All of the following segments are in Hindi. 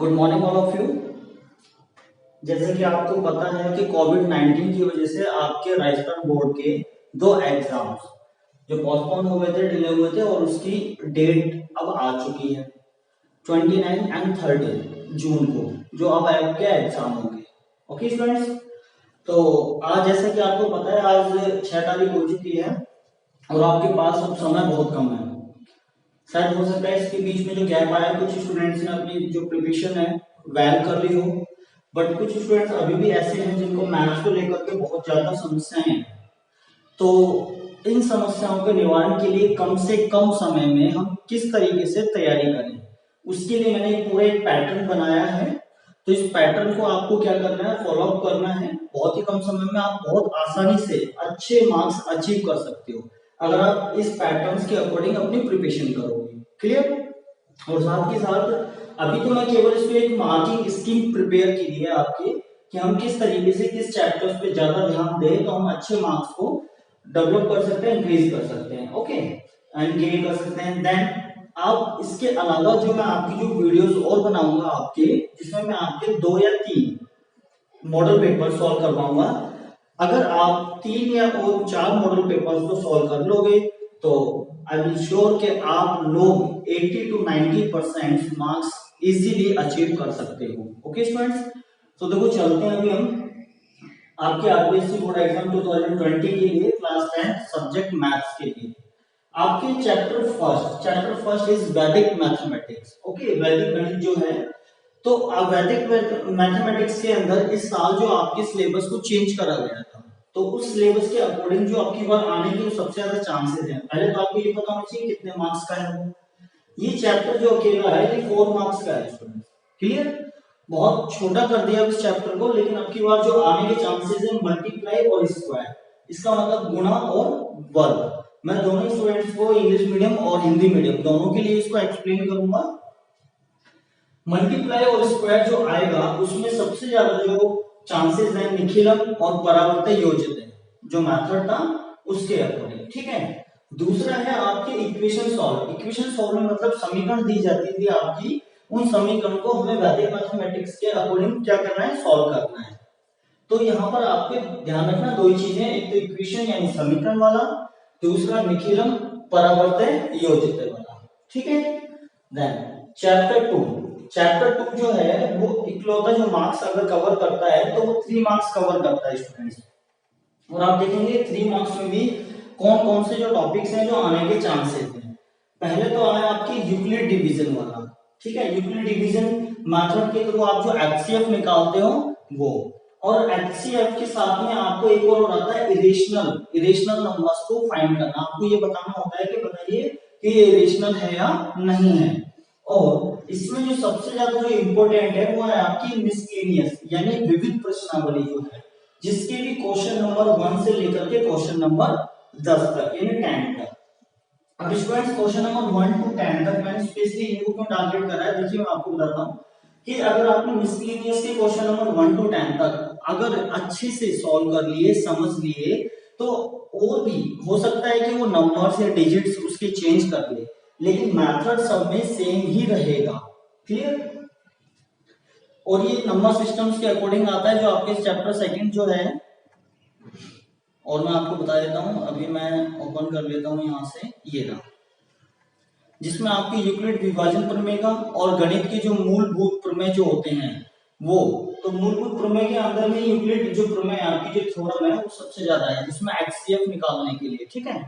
Good morning all of you. जैसे कि आपको पता है कि कोविड-19 की वजह से आपके राजस्थान बोर्ड के दो एग्जाम्स जो पोस्टपोन हो गए थे, डिले हुए थे और उसकी डेट अब आ चुकी है 29 एंड 30 जून को, जो अब आपके एग्जाम होंगे। ओके स्टूडेंट्स, तो आज जैसे कि आपको पता है आज 6 तारीख हो चुकी है और आपके पास अब समय बहुत कम है। शायद हो सकता है इसके बीच में जो गैप आया कुछ स्टूडेंट्स ने अपनी जो प्रिपरेशन है वेल कर ली हो, बट कुछ स्टूडेंट्स अभी भी ऐसे हैं जिनको मैथ्स को लेकर के बहुत ज्यादा समस्याएं हैं। तो इन समस्याओं के निवारण के लिए कम से कम समय में हम किस तरीके से तैयारी करें, उसके लिए मैंने पूरा एक पैटर्न बनाया है। तो इस पैटर्न को आपको क्या करना है, फॉलो अप करना है। बहुत ही कम समय में आप बहुत आसानी से अच्छे मार्क्स अचीव कर सकते हो अगर आप इस पैटर्न्स के अकॉर्डिंग अपनी प्रिपरेशन करोगे। क्लियर? और साथ के साथ अभी तो मैं केवल इस पे एक मार्किंग स्कीम प्रिपेयर की है आपके कि हम किस तरीके से किस चैप्टर्स पे ज्यादा ध्यान दें तो हम अच्छे मार्क्स को डेवलप कर सकते हैं, इंक्रीज कर सकते हैं, ओके, एंड गेन कर सकते हैं। देन आप इसके अलावा जो मैं आपकी जो वीडियोस और बनाऊंगा आपके, जिसमें मैं आपके 2 या 3 मॉडल पेपर सॉल्व करवाऊंगा। अगर आप 3 या और 4 मॉडल पेपर्स को सॉल्व कर लोगे तो आई विल श्योर कि आप लोग 80 to 90% मार्क्स इजीली अचीव कर सकते हो। ओके स्टूडेंट्स, तो देखो चलते हैं अभी हम आपके आरबीएससी बोर्ड एग्जाम 2020 के लिए क्लास 10 सब्जेक्ट मैथ्स के लिए आपके चैप्टर फर्स्ट इज वैदिक मैथमेटिक्स। ओके, वैदिक गणित जो है, तो वैदिक मैथमेटिक्स के अंदर इस साल जो आपके सिलेबस को चेंज करा गया था, तो उस सिलेबस के अकॉर्डिंग जो आपकी बार आने के सबसे ज्यादा चांसेस हैं। पहले तो आपको ये पता होना चाहिए कितने मार्क्स का है वो। ये चैप्टर जो अकेला है ये 4 मार्क्स का है स्टूडेंट। क्लियर? बहुत छोटा कर दिया इस चैप्टर को, लेकिन अब की बार जो आने के चांसेस है मल्टीप्लाई और स्क्वायर, इसका मतलब गुणा और वर्ग। मैं दोनों स्टूडेंट्स को इंग्लिश मीडियम और हिंदी मीडियम दोनों के लिए इसको एक्सप्लेन करूंगा। मल्टीप्लाई और स्क्वायर जो आएगा उसमें सबसे ज्यादा जो चांसेस है निखिलम और परावर्त योजित, जो मेथड था उसके अकॉर्डिंग। ठीक है, दूसरा है आपके इक्वेशन सॉल्व। इक्वेशन सॉल्व में मतलब समीकरण दी जाती थी आपकी, उन समीकरण को हमें वैदिक मैथमेटिक्स के अकॉर्डिंग क्या करना है, सॉल्व करना है। तो यहाँ पर आपके ध्यान रखना दो ही चीजें, एक तो इक्वेशन यानी समीकरण वाला, दूसरा निखिलम परावर्त योजित वाला। ठीक है, देन चैप्टर 2 जो है वो इकलौता जो मार्क्स अगर कवर करता है तो वो 3 मार्क्स कवर करता है स्टूडेंट्स। और आप देखेंगे 3 मार्क्स में भी कौन कौन से जो टॉपिक्स हैं जो आने के चांसेस हैं। पहले तो आया आपकी यूक्लिड डिवीजन वाला। ठीक है, यूक्लिड डिवीजन मेथड के थ्रू आप जो एचसीएफ निकालते हो वो, और एचसीएफ के साथ में आपको एक और आता है इरेशनल नंबर्स को फाइंड करना। आपको ये बताना होता है कि बताइए कि ये इरेशनल है या नहीं है। और इसमें जो सबसे ज्यादा जो इंपॉर्टेंट है वो है आपकी मिसलेनियस यानी विविध प्रश्नावली जो है, जिसके भी क्वेश्चन नंबर 1 से लेकर के क्वेश्चन नंबर 10 तक यानी 10 तक। अब स्टूडेंट्स क्वेश्चन नंबर 1 to 10 तक मैंने स्पेशली इनको क्यों टारगेट करा है, देखिए मैं आपको बताता हूँ कि अगर आपने मिसलेनियस के क्वेश्चन नंबर 1 to 10 तक अगर अच्छे से सॉल्व कर लिए, समझ लिए, तो और भी हो सकता है कि वो नंबर्स या डिजिट्स उसके चेंज कर ले, लेकिन मेथड सब में सेम ही रहेगा। क्लियर? और ये नंबर सिस्टम्स के अकॉर्डिंग आता है जो आपके चैप्टर सेकंड जो है, और मैं आपको बता देता हूं, अभी मैं ओपन कर लेता हूं यहां से, ये रहा, जिसमें आपके यूक्लिड विभाजन प्रमेय का और गणित के जो मूलभूत प्रमेय जो होते हैं वो, तो मूलभूत प्रमेय के अंदर में यूक्लिड जो प्रमेय आपकी जो थ्योरम है वो सबसे ज्यादा है, जिसमें एचसीएफ निकालने के लिए। ठीक है,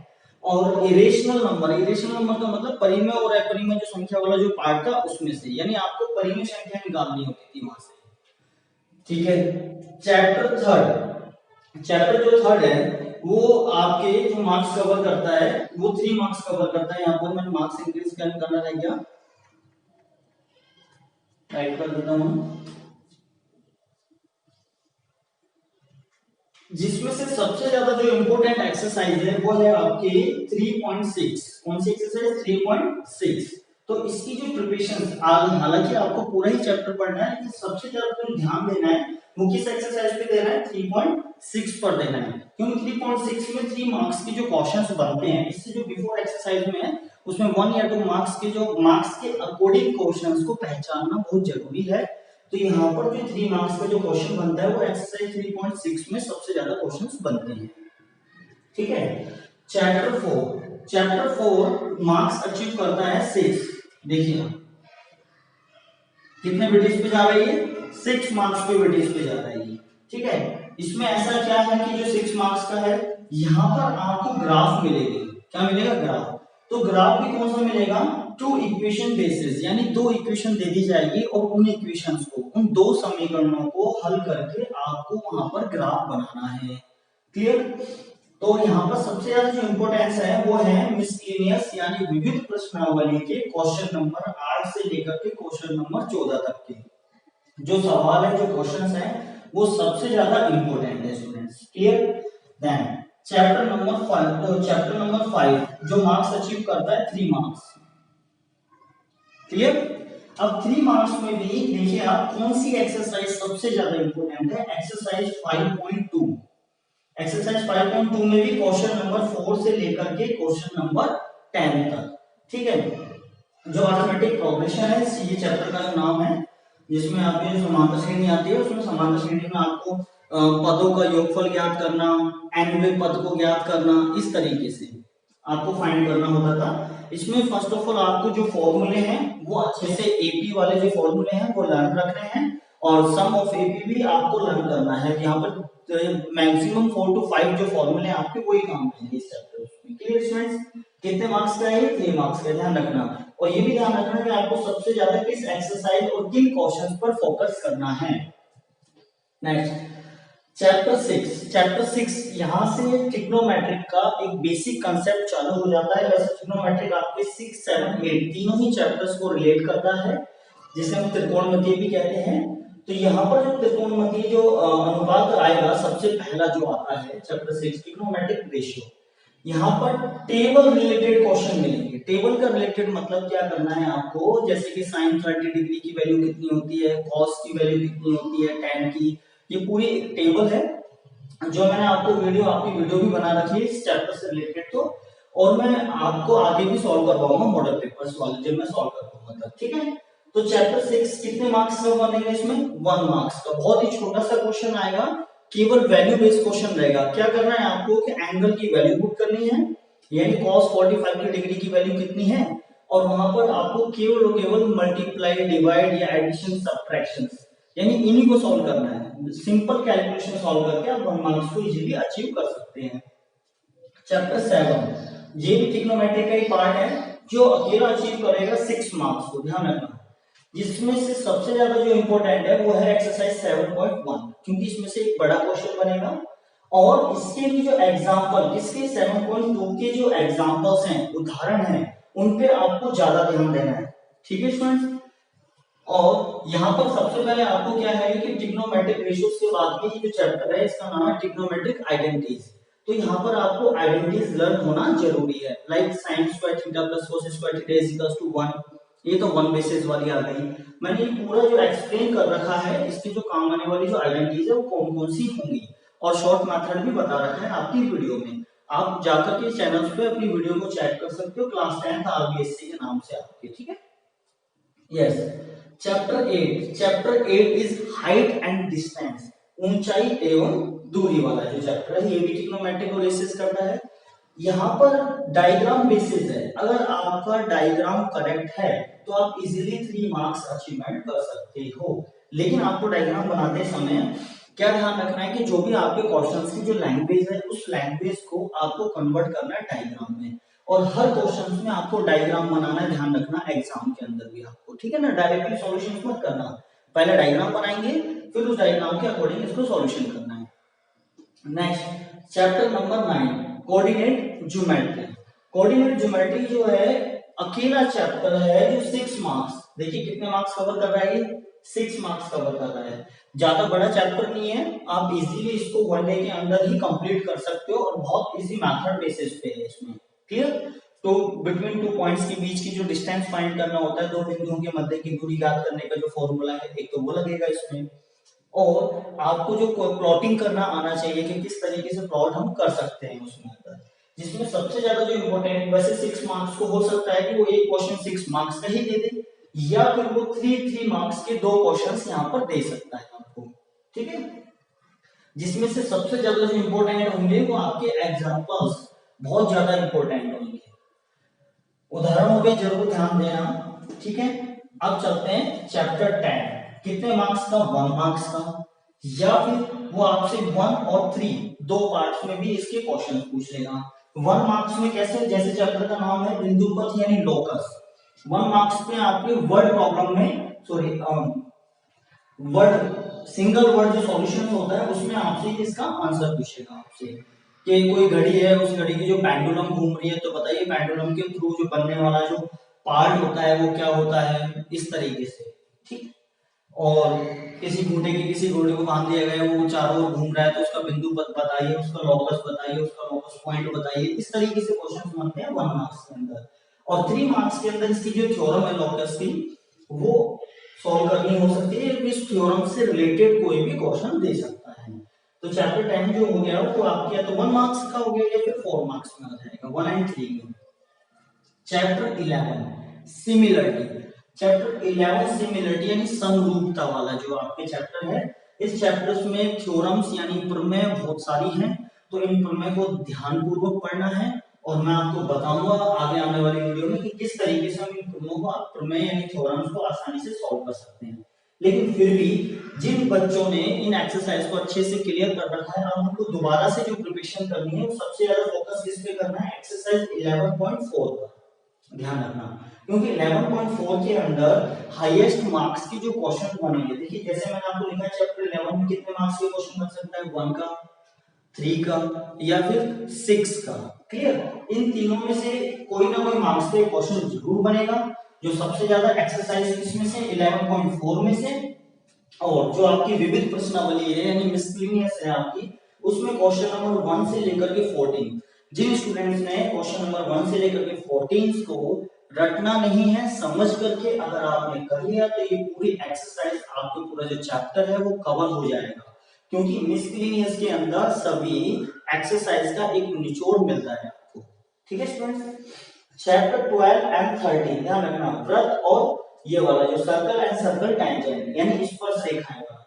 और इरेशनल नंबर का मतलब परिमेय और अपरिमेय जो संख्या वाला जो पार्ट था उसमें से, यानी आपको परिमेय संख्या निकालनी होती थी वहां से। ठीक है, चैप्टर जो थर्ड है वो आपके जो मार्क्स कवर करता है वो 3 मार्क्स कवर करता है। यहाँ पर मैंने मार्क्स इंक्रीज करना रह गया, टाइप कर देता हूं, जिसमें से सबसे ज्यादा जो इंपॉर्टेंट एक्सरसाइज है वो है आपकी 3.6। कौन सी एक्सरसाइज? 3.6। तो इसकी जो प्रिपरेशन, हालांकि आपको पूरा ही चैप्टर पढ़ना है, लेकिन सबसे ज्यादा जो ध्यान देना है वो किस एक्सरसाइज पे देना है? 3.6 पर देना है, क्योंकि 3.6 में 3 मार्क्स के जो क्वेश्चंस बनते हैं, इससे जो बिफोर एक्सरसाइज में है उसमें 1 या 2 मार्क्स के जो मार्क्स के अकॉर्डिंग क्वेश्चंस को पहचानना बहुत जरूरी है। तो यहाँ पर जो 3 मार्क्स का जो क्वेश्चन बनता है वो एक्सरसाइज 3.6 में सबसे ज्यादा क्वेश्चंस बनते हैं। ठीक है। चैप्टर 4 मार्क्स अचीव करता है 6। देखिए कितने वेटेज पे जा रही है, 6 मार्क्स पे वेटेज पे जा रही है। ठीक है। इसमें ऐसा क्या है कि जो 6 मार्क्स का है यहाँ पर आपको ग्राफ मिलेगी। क्या मिलेगा, ग्राफ। तो ग्राफ भी कौन सा मिलेगा, 2 इक्वेशन बेसिस, यानी 2 इक्वेशन दे दी जाएगी और उन इक्वेशंस को, उन 2 समीकरणों को हल करके आपको वहां पर ग्राफ बनाना है। क्लियर। तो यहाँ पर सबसे ज्यादा जो इंपोर्टेंस है वो है मिसलेनियस यानी विविध प्रश्नावली के क्वेश्चन नंबर 8 से लेकर के क्वेश्चन नंबर 14 तक के जो सवाल है, जो क्वेश्चंस हैं, वो सबसे ज्यादा इंपोर्टेंट है students. Clear. Then chapter number 5 जो मार्क्स अचीव करता है 3 मार्क्स। क्लियर। अब 3 मार्क्स में भी देखिए आप कौन सी एक्सरसाइज सबसे ज्यादा इंपोर्टेंट है, एक्सरसाइज 5.2। एक्सरसाइज 5.2 में भी क्वेश्चन नंबर 4 से लेकर के क्वेश्चन नंबर 10 तक। ठीक है। जो अरिथमेटिक प्रोग्रेशन है, ये चैप्टर का जो नाम है, जिसमें आपकी जो समांतर श्रेणी आती है, उसमें समांतर श्रेणी में आपको पदों का योगफल ज्ञात करना, एनवे पद को ज्ञात करना, इस तरीके से आपको फाइंड करना होता था। इसमें फर्स्ट ऑफ ऑल आपको जो फॉर्मूले हैं वो अच्छे से एपी वाले जो फॉर्मूले हैं वो लर्न रखने हैं, और सम ऑफ एपी भी आपको लर्न करना है। यहाँ पर मैक्सिमम 4 to 5 जो फॉर्मूले हैं आपके वही काम करेंगे इस चैप्टर में। Clear students. कितने मार्क्स का है, 3 मार्क्स का, ध्यान रखना। और ये भी ध्यान रखना कि आपको सबसे ज्यादा किस एक्सरसाइज और किन क्वेश्चंस पर फोकस करना है। नेक्स्ट चैप्टर 6 यहाँ से ट्रिग्नोमेट्रिक का एक बेसिक कंसेप्ट चालू हो जाता है। वैसे ट्रिग्नोमेट्रिक आपके 6, 7, 8 तीनों ही चैप्टर्स को रिलेट करता है, जिसे हम त्रिकोणमितीय भी कहते हैं। तो यहाँ पर जो त्रिकोणमितीय जो अनुपात आएगा, सबसे पहला जो आता है चैप्टर 6 ट्रिग्नोमेट्रिक रेशियो, यहाँ पर टेबल रिलेटेड क्वेश्चन मिलेंगे। टेबल का रिलेटेड मतलब क्या करना है आपको, जैसे कि साइन 30 डिग्री की वैल्यू कितनी होती है, कॉस की वैल्यू कितनी होती है, टैन की, ये पूरी एक टेबल है जो मैंने आपकी वीडियो भी बना रखी है इस चैप्टर से रिलेटेड। तो और मैं आपको आगे भी सॉल्व करवाऊंगा मॉडल पेपर्स वाले, जब मैं सॉल्व करवाऊंगा तब। ठीक है। तो चैप्टर 6 कितने मार्क्स का बनेगा, इसमें 1 मार्क्स का बहुत ही छोटा सा क्वेश्चन आएगा, केवल वैल्यू बेस्ड क्वेश्चन रहेगा। क्या करना है आपको कि एंगल की वैल्यू पुट करनी है, यानी cos 45 डिग्री की वैल्यू कितनी है, और वहां पर आपको केवल और केवल मल्टीप्लाई, डिवाइड या एडिशन, सब्ट्रैक्शन, यानी इन्हीं को सॉल्व करना है। सिंपल कैलकुलेशन सॉल्व करके आप 1 मार्क्स को इजीली अचीव कर सकते हैं। चैप्टर 7 ये भी ट्रिग्नोमेट्री का ही पार्ट है, जो अकेला अचीव करेगा 6 मार्क्स को, ध्यान रखना। जिसमें से सबसे ज्यादा जो इंपॉर्टेंट है वो है एक्सरसाइज 7.1, क्योंकि इसमें से एक बड़ा क्वेश्चन बनेगा, और इसके भी जो एग्जांपल, इसके 7.2 के जो एग्जांपल्स हैं, उदाहरण हैं, उन पे आपको ज्यादा ध्यान देना है। ठीक है स्टूडेंट्स। और यहाँ पर सबसे पहले आपको क्या है कि ट्रिग्नोमेट्रिक रेशियोज के बाद में जो चैप्टर है इसका नाम है ट्रिग्नोमेट्रिक आइडेंटिटीज। तो यहाँ पर आपको आइडेंटिटीज लर्न होना जरूरी है, like sin square theta plus cos square theta is equal to 1, ये तो 1 बेसिस वाली आ गई। मैंने ये पूरा जो एक्सप्लेन कर रखा है, इसके जो काम आने वाली जो आइडेंटिटीज है वो कौन कौन सी होंगी, और शॉर्ट मेथड भी बता रखा है आपकी वीडियो में। आप जाकर के चैनल पे अपनी वीडियो को चेक कर सकते हो, क्लास 10th आरबीएससी के नाम से आपके। ठीक है। Yes. Chapter 8 is height and distance, ऊंचाई एवं दूरी वाला जो चैप्टर है, ये भी ट्रिग्नोमेट्रिक एनालिसिस करता है। यहाँ पर डायग्राम बेसिस है, अगर आपका डायग्राम करेक्ट है तो आप इजीली 3 मार्क्स अचीवमेंट कर सकते हो। लेकिन आपको डायग्राम बनाते समय क्या ध्यान रखना है कि जो भी आपके क्वेश्चंस की जो लैंग्वेज है, उस लैंग्वेज को आपको कन्वर्ट करना है डायग्राम में, और हर क्वेश्चन में आपको डायग्राम बनाना है, ध्यान रखना एग्जाम के अंदर भी आपको। ठीक है ना, डायरेक्टली सॉल्यूशन मत करना, पहले डायग्राम बनाएंगे, फिर उस डायग्राम के अकॉर्डिंग इसको सॉल्यूशन करना है। Next chapter number 9 coordinate geometry. Coordinate geometry जो है अकेला चैप्टर है जो 6 मार्क्स, देखिए कितने मार्क्स कवर कर रहा है, ये 6 मार्क्स कवर कर रहा है। ज्यादा बड़ा चैप्टर नहीं है, आप इजीली इसको 1 डे के अंदर ही कंप्लीट कर सकते हो, और बहुत इजी मेथड बेसिस पे है इसमें। क्लियर। तो बिटवीन 2 पॉइंट्स के बीच की जो डिस्टेंस फाइंड करना होता है, दो बिंदुओं के मध्य की दूरी ज्ञात करने का जो फॉर्मूला है, एक तो वो लगेगा इसमें, और आपको जो प्लॉटिंग करना आना चाहिए कि किस तरीके से प्लॉट हम कर सकते हैं उसमें अंदर। जिसमें सबसे ज्यादा जो इम्पोर्टेंट, वैसे 6 मार्क्स को हो सकता है कि वो एक क्वेश्चन 6 मार्क्स का ही दे दे, या फिर वो 3 मार्क्स के 2 क्वेश्चंस यहाँ पर दे सकता है आपको, ठीक है। जिसमें से सबसे ज्यादा जो इम्पोर्टेंट होंगे वो आपके एग्जांपल्स बहुत ज्यादा इम्पोर्टेंट होंगे, उदाहरणों पे जरूर ध्यान देना, ठीक है। अब चलते हैं चैप्टर 10, कितने मार्क्स का, 1 मार्क्स का, या फिर वो आपसे 1 और 3 दो पार्ट्स में भी इसके क्वेश्चन पूछ लेगा। 1 मार्क्स में कैसे, जैसे चैप्टर का नाम है बिंदु पथ यानी लोकस, 1 मार्क्स पे आपके वर्ड प्रॉब्लम में, सॉरी वर्ड, सिंगल वर्ड जो सॉल्यूशन होता है उसमें आपसे इसका आंसर पूछेगा आपसे कि कोई घड़ी है, उस घड़ी की जो पेंडुलम घूम रही है, तो बताइए पेंडुलम के थ्रू जो बनने वाला जो पार्ट होता है वो क्या होता है, इस तरीके से, ठीक। और किसी घूंटे की किसी घोड़े को बांध दिया गया, वो चारों ओर घूम रहा है, तो उसका बिंदु बताइए, उसका लोकस बताइए, उसका लोकस पॉइंट बताइए, इस तरीके से क्वेश्चन बनते हैं 1 मार्क्स के अंदर। और 3 मार्क्स के अंदर इसकी जो थ्योरम है लोकस की, वो सॉल्व करनी हो सकती है, इस थ्योरम से रिलेटेड कोई भी क्वेश्चन दे सकता है। तो चैप्टर 10 जो हो गया वो आपके या तो 1 मार्क्स का हो गया या फिर 4 मार्क्स में आ जाएगा, 1 एंड 3 में। चैप्टर 11 सिमिलरिटी, चैप्टर 11 सिमिलरिटी यानी समरूपता वाला जो आपके चैप्टर है, इस चैप्टर में थ्योरम्स यानी प्रमेय बहुत सारी हैं, तो इन प्रमेय को ध्यानपूर्वक पढ़ना है, और मैं आपको बताऊंगा आगे आने वाली वीडियो में कि किस तरीके से हम इन प्रमेय यानी थ्योरम्स को आसानी से सॉल्व कर सकते हैं। लेकिन फिर भी जिन बच्चों ने इन एक्सरसाइज को अच्छे से क्लियर कर रखा है, अब हमको दोबारा से जो प्रिपरेशन करनी है वो सबसे ज्यादा फोकस किस पे करना है, एक्सरसाइज 11.4 पर ध्यान रखना, क्योंकि 11.4 के अंदर हाईएस्ट मार्क्स के जो क्वेश्चन बनेंगे, देखिए जैसे मैंने आपको लिखा है चैप्टर 11 में कितने मार्क्स के क्वेश्चन बन सकता है, 1 का, 3 का या फिर 6 का, क्लियर। इन तीनों में से कोई ना कोई मार्क्स का क्वेश्चन जरूर बनेगा, जो सबसे ज्यादा एक्सरसाइज किसमें से, 11.4 में से, और जो आपकी विविध प्रश्नावली है यानी मिसलिनियस है आपकी, उसमें क्वेश्चन नंबर 1 से लेकर के 14, जिन स्टूडेंट्स ने क्वेश्चन नंबर 1 से लेकर के 14 को रटना नहीं है, समझ करके अगर आपने कर लिया तो ये पूरी एक्सरसाइज आपको पूरा जो चैप्टर है वो कवर हो जाएगा, क्योंकि मिसलिनियस के अंदर सभी एक्सरसाइज का एक निचोड़ मिलता है आपको, ठीक है स्टूडेंट्स। चैप्टर 12 एंड 13 ध्यान रखना, वृत्त और ये वाला जो सर्कल एंड सर्कल टैंजेंट यानी स्पर्श रेखाएं का,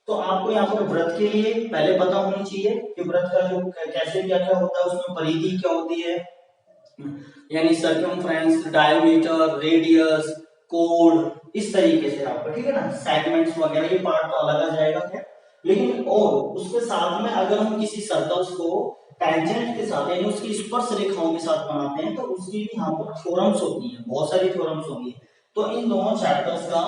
तो आपको यहाँ पर वृत्त के लिए पहले पता होनी चाहिए कि वृत्त का जो कैसे क्या क्या होता है, उसमें परिधि क्या होती है, यानी सर्कमफ्रेंस, डायमीटर, रेडियस, कोड, इस तरीके से आपको, ठीक है ना, सेगमेंट्स वगैरह, ये पार्ट तो अलग आ जाएगा क्या, लेकिन और उसके साथ में अगर हम किसी सर्कल्स को टैंजेंट के साथ यानी उसकी स्पर्श रेखाओं के साथ बनाते हैं तो उसकी भी यहाँ पर थ्योरम्स होती हैं, बहुत सारी थ्योरम्स होगी। तो इन दोनों चैप्टर्स का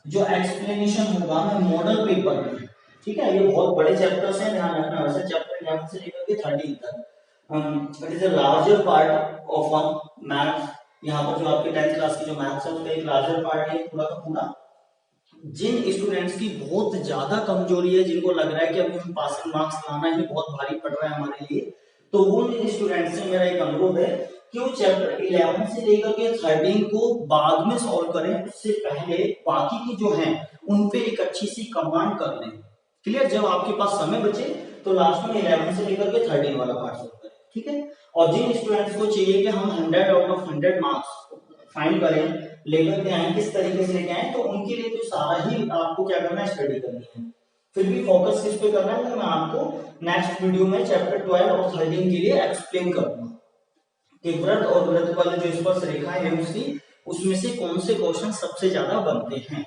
जो एक्सप्लेनेशन होगा मैं मॉडल पेपर में, ठीक है, ये बहुत बड़े चैप्टर्स हैं, ध्यान रखना, वैसे चैप्टर 11 से लेकर के 13 तक it is a larger part of one maths, यहाँ पर जो आपके 10th क्लास की जो मैथ्स है उसका एक लार्जर पार्ट है पूरा का पूरा। जिन स्टूडेंट्स की बहुत ज्यादा कमजोरी है, जिनको लग रहा है कि अभी हम पासिंग मार्क्स लाना ही बहुत भारी पड़ रहा है हमारे लिए, तो वो स्टूडेंट्स से मेरा एक अनुरोध है कि वो चैप्टर 11 से लेकर के 13 को बाद में सॉल्व करें, उससे पहले बाकी की जो हैं उन पे एक अच्छी सी कमांड कर लें, क्लियर। जब आपके पास समय बचे तो लास्ट में 11 से लेकर के 13 वाला पार्ट सॉल्व करें, ठीक है। और जिन स्टूडेंट्स को चाहिए कि हम 100 आउट ऑफ 100 मार्क्स फाइंड करें, लेकर के आए, किस तरीके से लेके आए, तो उनके लिए तो सारा ही आपको क्या करना है, स्टडी करनी है। फिर भी फोकस किस पे करना है, तो मैं आपको नेक्स्ट वीडियो में चैप्टर 12 और 13 के लिए एक्सप्लेन करूंगा कि वृत्त और वृत्त वाले जो स्पर्श रेखाएं हैं उसमें से कौन से क्वेश्चन सबसे ज्यादा बनते हैं।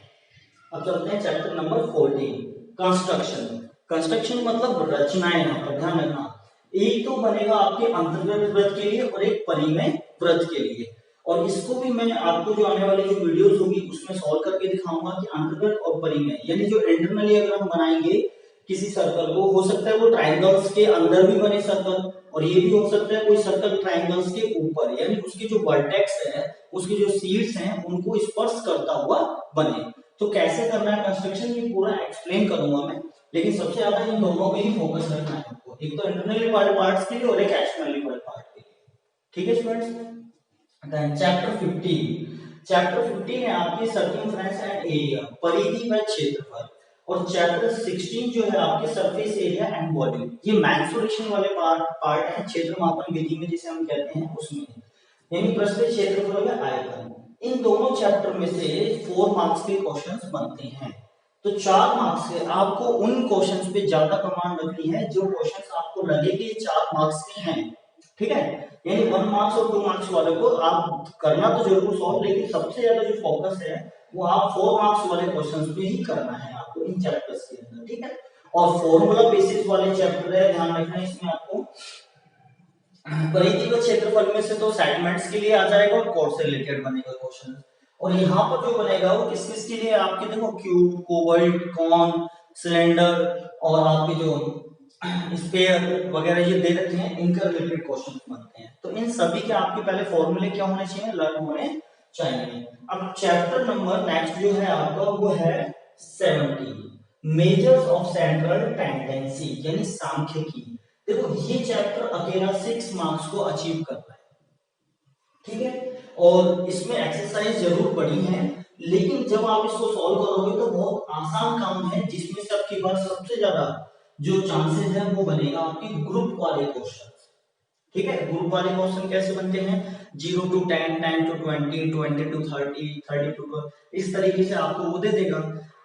अब चलते हैं चैप्टर नंबर 14 कंस्ट्रक्शन। कंस्ट्रक्शन मतलब रचनाएं, यहाँ पर ध्यान रखना, एक तो बनेगा आपके अंतर्गत वृत्त के लिए और एक परिमेय वृत्त के लिए, और इसको भी मैं आपको जो आने वाली जो वीडियोस होगी उसमें सॉल्व करके दिखाऊंगा कि अंतर्गत और परिमेय यानी जो इंटरनली अगर हम बनाएंगे किसी सर्कल को, हो सकता है वो ट्राइंगल्स के अंदर भी बने सर्कल, और ये भी हो सकता है कोई सर्कल ट्राइंगल्स के ऊपर यानी उसके जो वर्टेक्स है, उसके जो शीट्स हैं उनको स्पर्श करता हुआ बने। तो कैसे करना है कंस्ट्रक्शन ये पूरा एक्सप्लेन करूंगा मैं, लेकिन सबसे ज्यादा इन दोनों पे ही फोकस रखना है आपको, एक तो इंटरनली वाले पार्ट्स के लिए और एक एक्सटर्नली वाले पार्ट के लिए, ठीक है स्टूडेंट्स। चैप्टर 15, चैप्टर 15 है आपकी सर्कमफ्रेंस एंड एरिया, परिधि व क्षेत्रफल। और चैप्टर 16 जो है आपके सरफेस एरिया एंड वॉल्यूम, ये मेंसुरेशन वाले पार्ट है, क्षेत्र मापन विधि में जिसे हम कहते हैं उसमें, यानी पृष्ठीय क्षेत्रफल या आयतन। इन दोनों चैप्टर में से 4 मार्क्स के क्वेश्चंस बनते हैं। तो 4 मार्क्स के आपको उन क्वेश्चंस पे ज्यादा कमांड रखनी है जो क्वेश्चंस आपको लगे कि 4 मार्क्स के हैं, ठीक है। यानी 1 मार्क्स और 2 मार्क्स वाले को आप करना तो जरूर सॉल्व, लेकिन सबसे ज्यादा जो फोकस है वो आप 4 मार्क्स वाले क्वेश्चंस पे ही करना है आपको इन चैप्टर्स के अंदर, ठीक है। और फॉर्मूला बेसिस वाले चैप्टर है, ध्यान रखना इसमें आपको परिधि व क्षेत्रफल में से तो सेगमेंट्स के लिए आ जाएगा और कोड से रिलेटेड बनेगा क्वेश्चन। और यहाँ पर जो बनेगा वो किस किस के लिए आपके देखो क्यूब, कोवल्ट, कॉन, सिलेंडर और आपके जो स्फीयर वगैरह ये दे रखे हैं, इनका रिलेटेड क्वेश्चन बनते हैं। तो इन सभी के आपके पहले फॉर्मूले क्या होने चाहिए, लर्न होने चाहिए। अब चैप्टर नंबर नेक्स्ट जो है आपका वो है 70 मेजर्स ऑफ सेंट्रल टेंडेंसी यानी सांख्यिकी। देखो ये चैप्टर अकेला 6 मार्क्स को अचीव करता है, ठीक है। और इसमें एक्सरसाइज जरूर पड़ी है, लेकिन जब आप इसको सॉल्व करोगे तो बहुत आसान काम है, जिसमें से आपके पास सबसे ज्यादा जो चांसेस है वो बनेगा आपके ग्रुप वाले क्वेश्चन, ठीक है। ग्रुप वाले क्वेश्चन कैसे बनते हैं, 0 to 10, 10 to 20, 20 to 30, 30 to 12, इस तरीके से आपको वो दे देगा।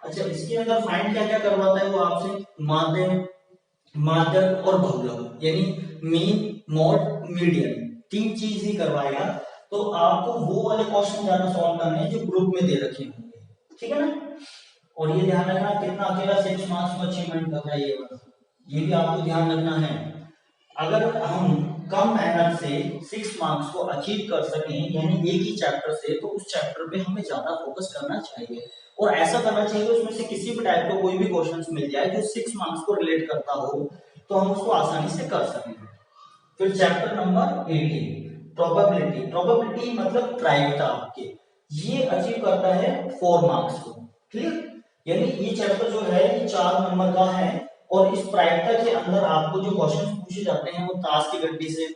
अच्छा, इसके अंदर फाइंड क्या क्या करवाता है वो आपसे, माध्य, माध्यक और बहुलक, यानी मीन, मॉड, मीडियन, 3 चीज ही करवाएगा। तो आपको वो वाले क्वेश्चन ज्यादा सॉल्व करने हैं जो ग्रुप में दे रखे होंगे, ठीक है ना। और ये ध्यान रखना कितना अकेला 6 मार्क्स को अचीवमेंट कर रहा है ये भी आपको ध्यान रखना है। अगर हम कम मेहनत से 6 मार्क्स को अचीव कर सकें यानी एक ही चैप्टर से, तो उस चैप्टर पे हमें ज्यादा फोकस करना चाहिए और ऐसा करना चाहिए उसमें से किसी भी टाइप का कोई भी क्वेश्चंस मिल जाए जो 6 मार्क्स को रिलेट करता हो तो हम उसको आसानी से कर सकें। फिर चैप्टर नंबर 18 प्रोबेबिलिटी, प्रोबेबिलिटी मतलब प्रायिकता आपके, ये अचीव करता है 4 मार्क्स को, क्लियर। यानी ये चैप्टर जो है ये 4 नंबर का है और इस प्रायिकता के अंदर आपको जो क्वेश्चन पूछे जाते हैं वो ताश की गड्डी से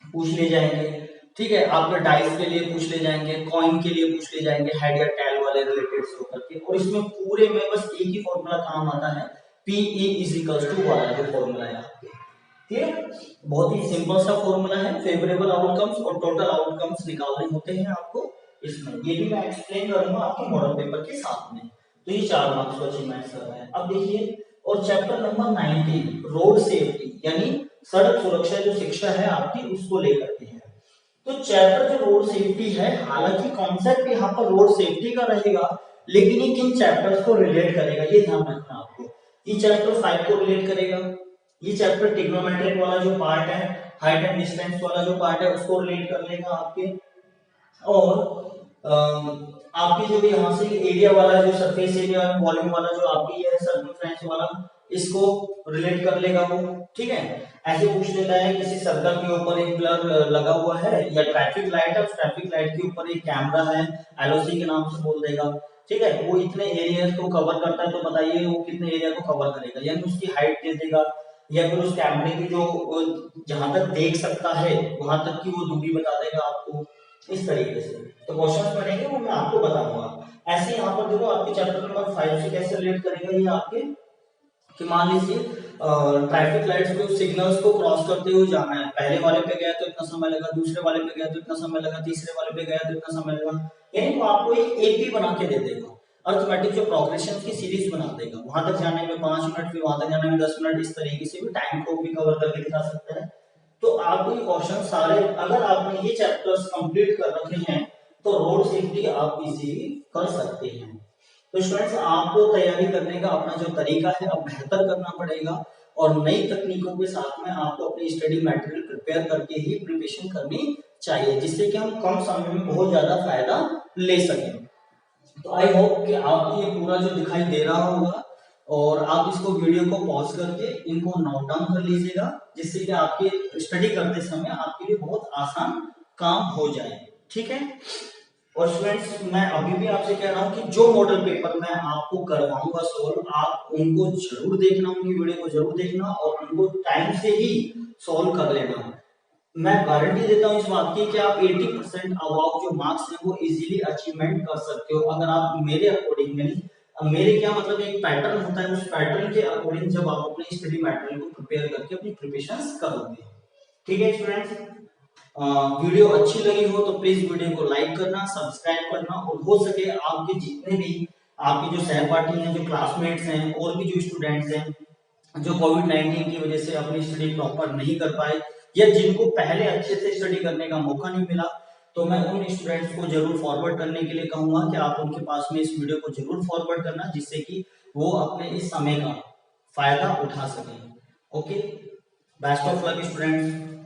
पूछ ले जाएंगे, ठीक है, आपके डाइस के लिए पूछ ले जाएंगे, कॉइन के लिए पूछ ले जाएंगे, हेड या टेल वाले रिलेटेड से होकर के। और इसमें पूरे में बस एक ही फॉर्मूला काम आता है, PE = वाला जो फॉर्मूला है आपके, क्लियर। बहुत ही सिंपल सा फॉर्मूला है, फेवरेबल आउटकम्स और टोटल आउटकम्स निकालने होते हैं आपको इसमें, ये भी मैं एक्सप्लेन करूंगा आपके मॉडल पेपर के साथ में। तो ये 4 मार्क्स को अचीवमेंट कर रहा है। अब देखिए, और चैप्टर नंबर 19 रोड सेफ्टी यानी सड़क सुरक्षा जो शिक्षा है आपकी उसको लेकर के है। तो चैप्टर जो रोड सेफ्टी है, हालांकि कॉन्सेप्ट यहाँ पर रोड सेफ्टी का रहेगा, लेकिन ये किन चैप्टर्स को रिलेट करेगा ये ध्यान रखना आपको। ये चैप्टर 5 को रिलेट करेगा, ये चैप्टर ट्रिग्नोमेट्रिक वाला जो पार्ट है, हाइट एंड डिस्टेंस वाला जो पार्ट है उसको रिलेट कर लेगा आपके, और आपकी जो भी यहाँ से एरिया वाला जो सरफेस एरिया वॉल्यूम वाला जो आपकी है सर्कमफ्रेंस वाला, इसको रिलेट कर लेगा वो, ठीक है। ऐसे पूछ लेता है किसी सर्कल के ऊपर एक ब्लर लगा हुआ है या ट्रैफिक लाइट है, उस ट्रैफिक लाइट के ऊपर एक कैमरा है, LOC के नाम से बोल देगा, ठीक है, वो इतने एरिया को कवर करता है, तो बताइए वो कितने एरिया को कवर करेगा, यानी उसकी हाइट दे देगा, या फिर उस कैमरे की जो जहां तक देख सकता है वहां तक की वो दूरी बता देगा आपको, इस तरीके से। तो क्वेश्चन बनेंगे वो मैं आपको बताऊंगा। ऐसे यहाँ पर देखो आपके चैप्टर नंबर 5 से कैसे रिलेट करेगा ये आपके, कि मान लीजिए ट्रैफिक लाइट्स को, सिग्नल्स को क्रॉस करते हुए जाना है, पहले वाले पे गया तो इतना समय लगा, दूसरे वाले पे गया तो इतना समय लगा, तीसरे वाले पे गया तो इतना समय लगा, यानी वो आपको एक AP बना के दे देगा, अर्थमेटिक जो प्रोग्रेशन की सीरीज बना देगा, वहां तक जाने में 5 मिनट, फिर वहां तक जाने में 10 मिनट, इस तरीके से भी टाइम को भी कवर करके दिखा सकता है। तो आपको ये क्वेश्चन सारे, अगर आपने ये चैप्टर्स कंप्लीट कर रखे हैं तो रोड सेफ्टी आप इजीली कर सकते हैं। तो स्टूडेंट्स, आपको तैयारी करने का अपना जो तरीका है अब बेहतर करना पड़ेगा और नई तकनीकों के साथ में आपको अपनी स्टडी मटेरियल प्रिपेयर करके ही प्रिपरेशन करनी चाहिए, जिससे कि हम कम समय में बहुत ज्यादा फायदा ले सकें। तो आई होप कि आपको ये पूरा जो दिखाई दे रहा होगा और आप इसको वीडियो को पॉज करके इनको नोट डाउन कर लीजिएगा, जिससे कि आपके स्टडी करते समय आपके लिए बहुत आसान काम हो जाए, ठीक है। और स्टूडेंट्स, मैं अभी भी आपसे कह रहा हूं कि जो मॉडल पेपर मैं आपको करवाऊंगा सॉल्व, आप उनको जरूर देखना, उनकी वीडियो को जरूर देखना और उनको टाइम से ही सॉल्व कर लेना। मैं गारंटी देता हूं इस बात की कि आप 80% अबाव जो मार्क्स हैं वो इजीली अचीवमेंट कर सकते हो, अगर आप मेरे अकॉर्डिंग अब मेरे क्या मतलब एक पैटर्न होता है, उस पैटर्न के अकॉर्डिंग जब आप अपने स्टडी मटेरियल को प्रिपेयर करके अपनी प्रिपरेशंस करोगे। ठीक है स्टूडेंट्स, वीडियो अच्छी लगी हो तो प्लीज वीडियो को लाइक करना, सब्सक्राइब करना, और हो सके आपके जितने भी आपके जो सहपाठी हैं, जो क्लासमेट्स हैं, और भी जो स्टूडेंट्स हैं जो कोविड-19 की वजह से अपनी स्टडी प्रॉपर नहीं कर पाए या जिनको पहले अच्छे से स्टडी करने का मौका नहीं मिला, तो मैं उन स्टूडेंट्स को जरूर फॉरवर्ड करने के लिए कहूंगा कि आप उनके पास में इस वीडियो को जरूर फॉरवर्ड करना, जिससे कि वो अपने इस समय का फायदा उठा सकें। Okay, best of luck students.